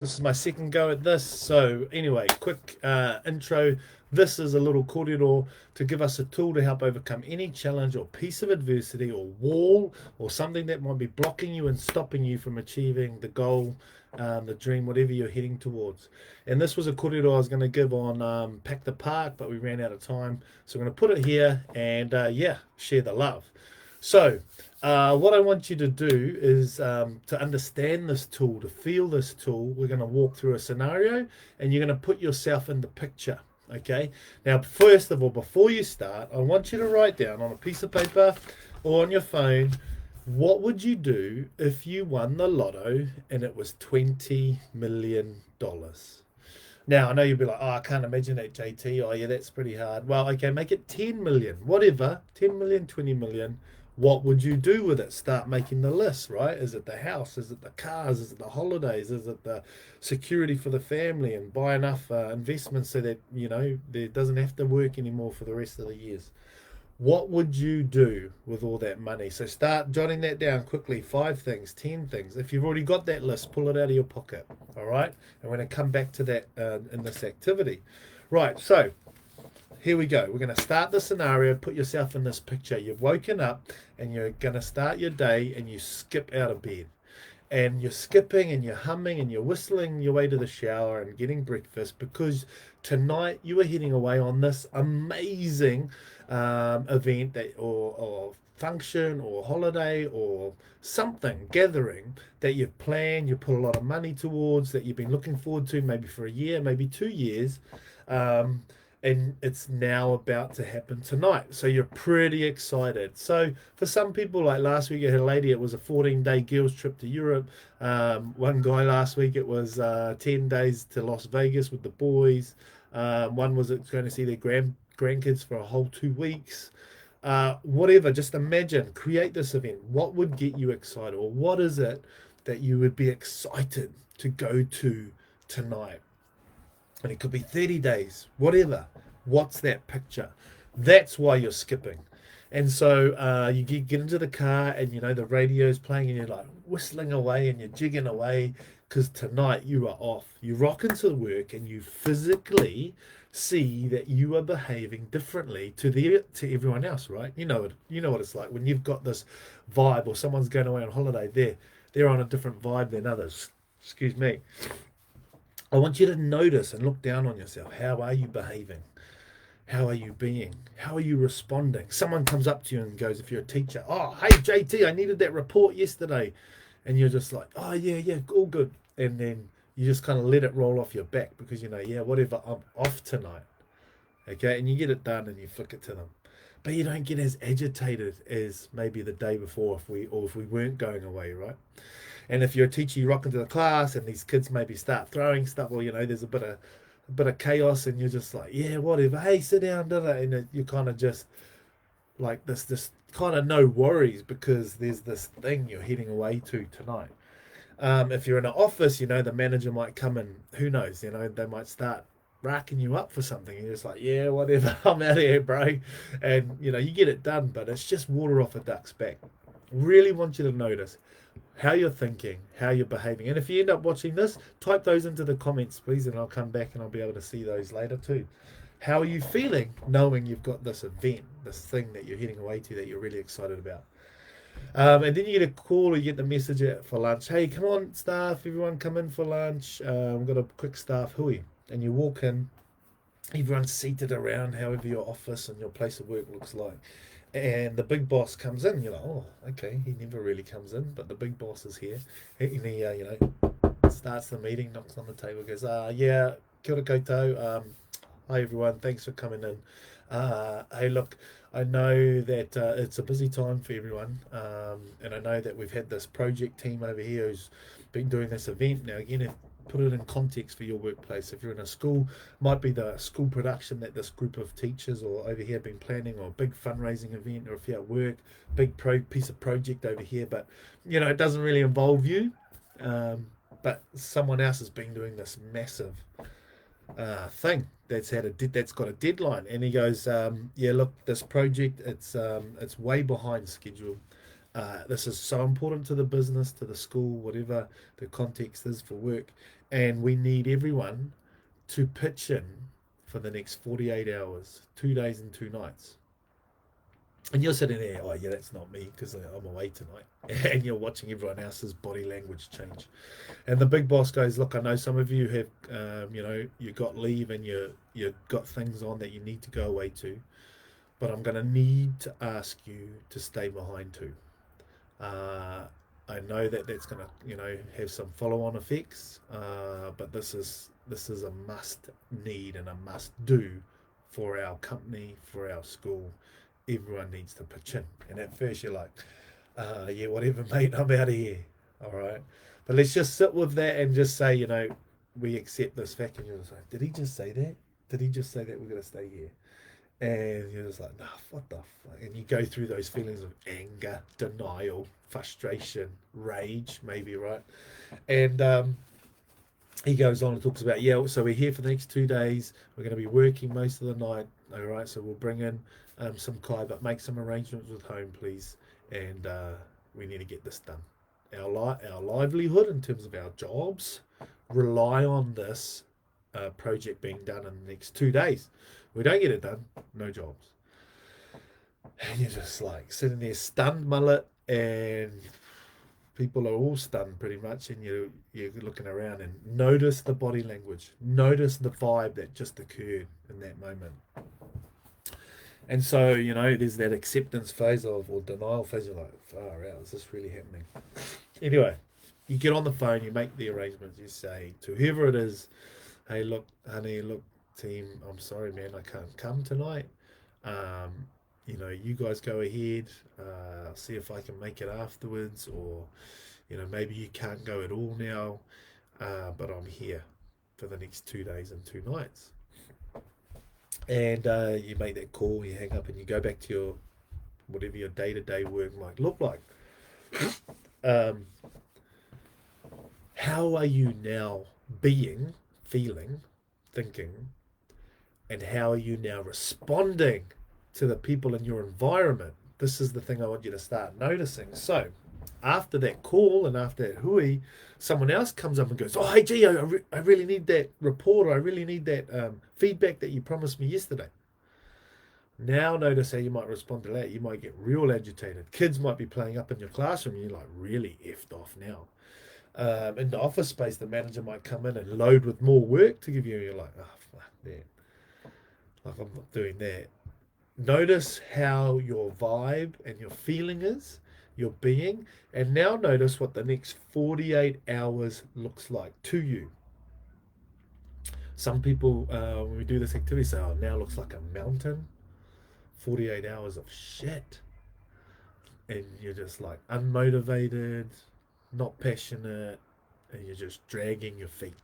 This is my second go at this. So anyway, quick intro. This is a little corridor to give us a tool to help overcome any challenge or piece of adversity or wall or something that might be blocking you and stopping you from achieving the goal, the dream, whatever you're heading towards. And this was a corridor I was going to give on Pack the Park, but we ran out of time. So I'm going to put it here and share the love. So, what I want you to do is to understand this tool, to feel this tool. We're going to walk through a scenario and you're going to put yourself in the picture. Okay. Now, first of all, before you start, I want you to write down on a piece of paper or on your phone what would you do if you won the lotto and it was $20 million? Now, I know you'll be like, oh, I can't imagine that, JT. Oh, yeah, that's pretty hard. Well, okay, make it 10 million, whatever, 10 million, 20 million. What would you do with it? Start making the list, right? Is it the house? Is it the cars? Is it the holidays? Is it the security for the family and buy enough investments so that, there doesn't have to work anymore for the rest of the years? What would you do with all that money? So start jotting that down quickly. 5 things, 10 things. If you've already got that list, pull it out of your pocket. All right. And we're going to come back to that in this activity. Right. So here we go. We're going to start the scenario. Put yourself in this picture. You've woken up and you're going to start your day and you skip out of bed. And you're skipping and you're humming and you're whistling your way to the shower and getting breakfast because tonight you are heading away on this amazing event or function or holiday or something gathering that you've planned, you put a lot of money towards, that you've been looking forward to maybe for a year, maybe 2 years. Um, and it's now about to happen tonight. So you're pretty excited. So for some people, like last week, I had a lady, it was a 14-day girls' trip to Europe. One guy last week, it was 10 days to Las Vegas with the boys. One was going to see their grandkids for a whole 2 weeks. Whatever, just imagine, create this event. What would get you excited? Or what is it that you would be excited to go to tonight? And it could be 30 days, whatever. What's that picture? That's why you're skipping. And so you get into the car and the radio's playing and you're like whistling away and you're jigging away because tonight you are off. You rock into work and you physically see that you are behaving differently to everyone else, right? You know what it's like when you've got this vibe or someone's going away on holiday. They're on a different vibe than others. Excuse me. I want you to notice and look down on yourself. How are you behaving? How are you being? How are you responding? Someone comes up to you and goes, if you're a teacher, oh, hey, JT, I needed that report yesterday. And you're just like, oh, yeah, yeah, all good. And then you just kind of let it roll off your back because yeah, whatever, I'm off tonight. Okay. And you get it done and you flick it to them. But you don't get as agitated as maybe the day before if we weren't going away, right? And if you're a teacher, you rock into the class and these kids maybe start throwing stuff, or there's a bit of chaos, and you're just like, yeah, whatever. Hey, sit down, and you kind of just like this kind of no worries because there's this thing you're heading away to tonight. If you're in an office, the manager might come and who knows, they might start racking you up for something. And you're just like, yeah, whatever, I'm out of here, bro. And you get it done, but it's just water off a duck's back. Really want you to notice how you're thinking, how you're behaving. And if you end up watching this, type those into the comments, please, and I'll come back and I'll be able to see those later too. How are you feeling knowing you've got this event, this thing that you're heading away to that you're really excited about? And then you get a call or you get the message for lunch. Hey, come on, staff, everyone come in for lunch. We've got a quick staff hui. And you walk in, everyone's seated around however your office and your place of work looks like. And the big boss comes in. You're like, oh, okay, he never really comes in, but the big boss is here. And he, starts the meeting, knocks on the table, goes, yeah, kia ora koutou. Hi, everyone, thanks for coming in. Hey, look, I know that it's a busy time for everyone, and I know that we've had this project team over here who's been doing this event. Now, again, if put it in context for your workplace. If you're in a school, might be the school production that this group of teachers or over here have been planning, or a big fundraising event, or if you're at work, big piece of project over here. But it doesn't really involve you. But someone else has been doing this massive thing that's got a deadline, and he goes, yeah, look, this project it's way behind schedule. This is so important to the business, to the school, whatever the context is for work. and we need everyone to pitch in for the next 48 hours, 2 days and 2 nights. And you're sitting there, oh yeah, that's not me because I'm away tonight. And you're watching everyone else's body language change. And the big boss goes, look, I know some of you have, you got leave and you got things on that you need to go away to, but I'm going to need to ask you to stay behind too. I know that that's going to, have some follow-on effects, but this is a must need and a must do for our company, for our school. Everyone needs to pitch in. And at first you're like, yeah, whatever, mate, I'm out of here. All right. But let's just sit with that and just say, we accept this fact. And you're just like, did he just say that? Did he just say that we're going to stay here? And you're just like, nah, what the fuck? And you go through those feelings of anger, denial, frustration, rage, maybe, right? And he goes on and talks about, yeah, so we're here for the next 2 days. We're going to be working most of the night. All right, so we'll bring in some kai, but make some arrangements with home, please. And we need to get this done. Our livelihood in terms of our jobs rely on this project being done in the next 2 days. We don't get it done, no jobs. And you're just like sitting there stunned, mullet, and people are all stunned pretty much, and you're looking around and notice the body language, notice the vibe that just occurred in that moment. And so, there's that acceptance phase or denial phase. You're like, far out, is this really happening? Anyway, you get on the phone, you make the arrangements, you say to whoever it is, hey, look, honey, look, team, I'm sorry, man, I can't come tonight. You guys go ahead, see if I can make it afterwards, or, maybe you can't go at all now, but I'm here for the next 2 days and 2 nights. And you make that call, you hang up, and you go back to your whatever your day-to-day work might look like. How are you now being, feeling, thinking, and how are you now responding to the people in your environment? This is the thing I want you to start noticing. So after that call and after that hui, someone else comes up and goes, oh, hey, gee, I really need that report, or I really need that feedback that you promised me yesterday. Now notice how you might respond to that. You might get real agitated. Kids might be playing up in your classroom and you're like really effed off now. In the office space, the manager might come in and load with more work to give you, and you're like, oh, fuck that. Like, I'm not doing that. Notice how your vibe and your feeling is, your being, and now notice what the next 48 hours looks like to you. Some people, when we do this activity, say, oh, now looks like a mountain. 48 hours of shit. And you're just like unmotivated, not passionate, and you're just dragging your feet.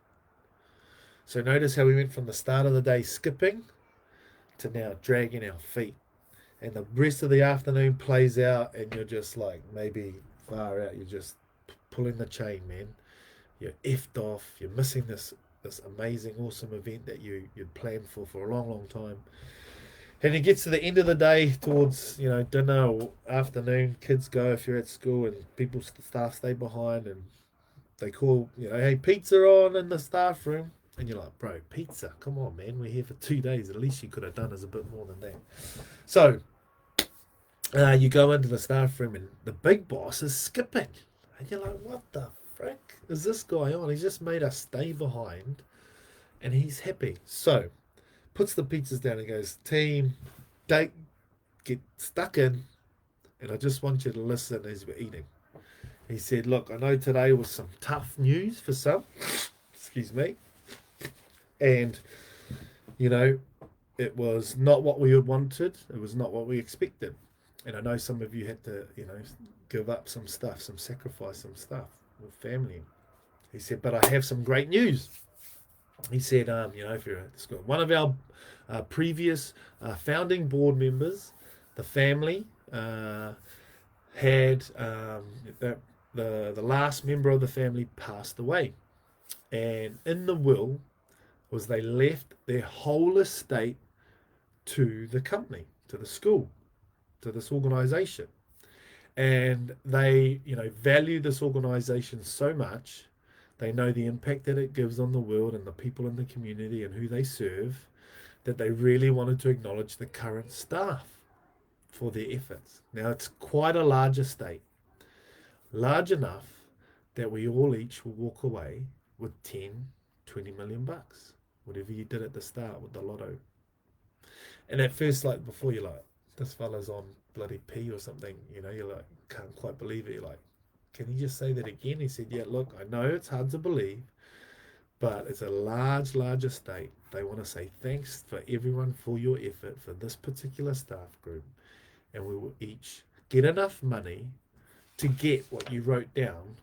So notice how we went from the start of the day skipping to now dragging our feet. And the rest of the afternoon plays out and you're just like maybe far out. You're just pulling the chain, man. You're effed off. You're missing this amazing, awesome event that you'd planned for a long, long time. And it gets to the end of the day towards, dinner or afternoon, kids go if you're at school, and staff stay behind, and they call, hey, pizza on in the staff room. And you're like, bro, pizza, come on, man, we're here for 2 days. At least you could have done us a bit more than that. So you go into the staff room and the big boss is skipping. And you're like, what the frick is this guy on? He's just made us stay behind and he's happy. So puts the pizzas down and goes, team, get stuck in, and I just want you to listen as we're eating. He said, look, I know today was some tough news for some, excuse me, and, it was not what we had wanted, it was not what we expected, and I know some of you had to, give up some stuff, sacrifice some stuff with family. He said, but I have some great news. He said, if you're at school, one of our previous founding board members, the family had the last member of the family passed away, and in the will was they left their whole estate to the company, to the school, to this organization, and they value this organization so much They know the impact that it gives on the world and the people in the community and who they serve, that they really wanted to acknowledge the current staff for their efforts. Now, it's quite a large estate, large enough that we all each will walk away with 10, 20 million bucks, whatever you did at the start with the lotto. And at first, like before, you're like, this fella's on bloody P or something, you're like, can't quite believe it. You're like, can you just say that again? He said, yeah, look, I know it's hard to believe, but it's a large, large estate. They want to say thanks for everyone for your effort for this particular staff group. And we will each get enough money to get what you wrote down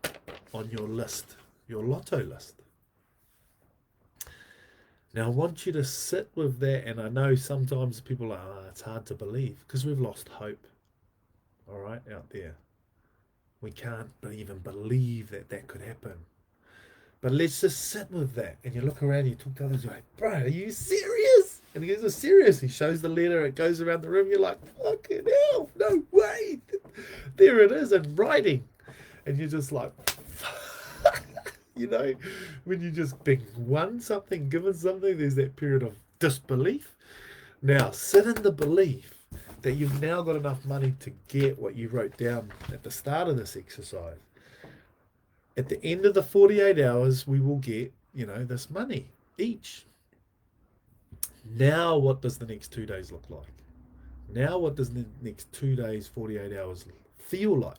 on your list, your lotto list. Now, I want you to sit with that, and I know sometimes people are, it's hard to believe because we've lost hope, all right, out there. We can't even believe that that could happen. But let's just sit with that, and you look around, you talk to others, you're like, bro, are you serious? And he goes, serious. He shows the letter, it goes around the room, you're like, fucking hell, no way. There it is in writing. And you're just like, when you just been won something, given something, there's that period of disbelief. Now, sit in the belief that you've now got enough money to get what you wrote down at the start of this exercise. At the end of the 48 hours, we will get, this money each. Now, what does the next 2 days look like? Now, what does the next 2 days, 48 hours feel like?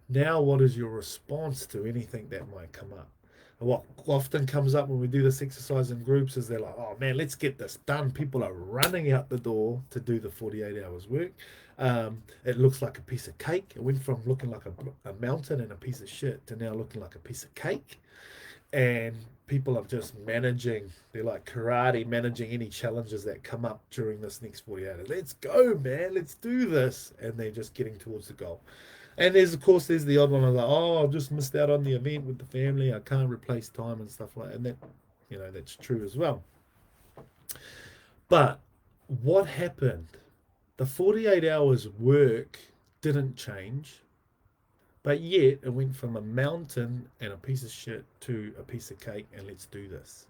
Now, what is your response to anything that might come up? And what often comes up when we do this exercise in groups is they're like, oh man, let's get this done. People are running out the door to do the 48 hours work. It looks like a piece of cake. It went from looking like a mountain and a piece of shit to now looking like a piece of cake. And people are just managing, they're like karate, managing any challenges that come up during this next 48 hours. Let's go, man, let's do this. And they're just getting towards the goal. And there's the odd one of like, oh, I've just missed out on the event with the family. I can't replace time and stuff like that. And that, that's true as well. But what happened? The 48 hours work didn't change, but yet it went from a mountain and a piece of shit to a piece of cake, and let's do this.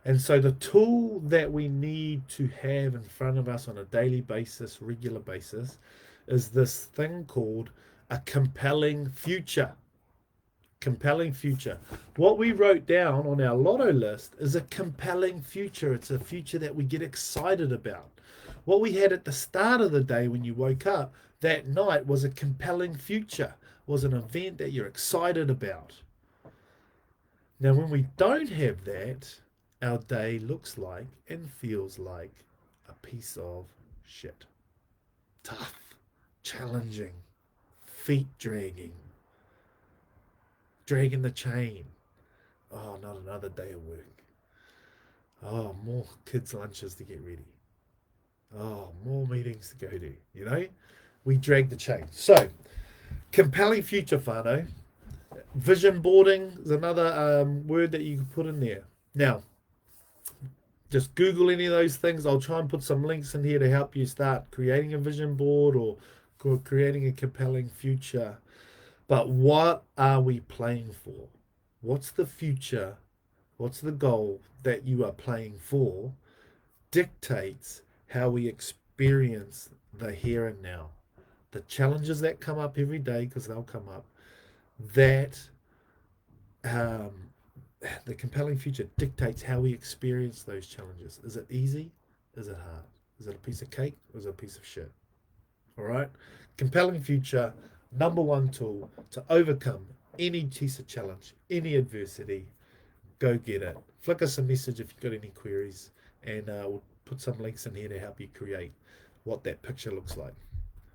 And so the tool that we need to have in front of us on a daily basis, regular basis, is this thing called a compelling future. Compelling future. What we wrote down on our lotto list is a compelling future. It's a future that we get excited about. What we had at the start of the day when you woke up that night was a compelling future, was an event that you're excited about. Now, when we don't have that, our day looks like and feels like a piece of shit. Tough. Challenging, feet dragging the chain. Oh, not another day of work. Oh, more kids' lunches to get ready. Oh, more meetings to go to. We drag the chain. So, compelling future, whānau. Vision boarding is another word that you can put in there. Now, just Google any of those things. I'll try and put some links in here to help you start creating a vision board or creating a compelling future. But what are we playing for? What's the future? What's the goal that you are playing for? Dictates how we experience the here and now. The challenges that come up every day, because they'll come up, that the compelling future dictates how we experience those challenges. Is it easy? Is it hard? Is it a piece of cake or is it a piece of shit? All right. Compelling future, number one tool to overcome any piece of challenge, any adversity. Go get it. Flick us a message if you've got any queries, and we'll put some links in here to help you create what that picture looks like.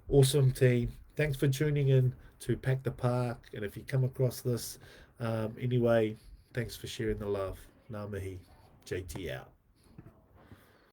Awesome, team. Thanks for tuning in to Pack the Park. And if you come across this anyway, thanks for sharing the love. Ngā mihi. JT out.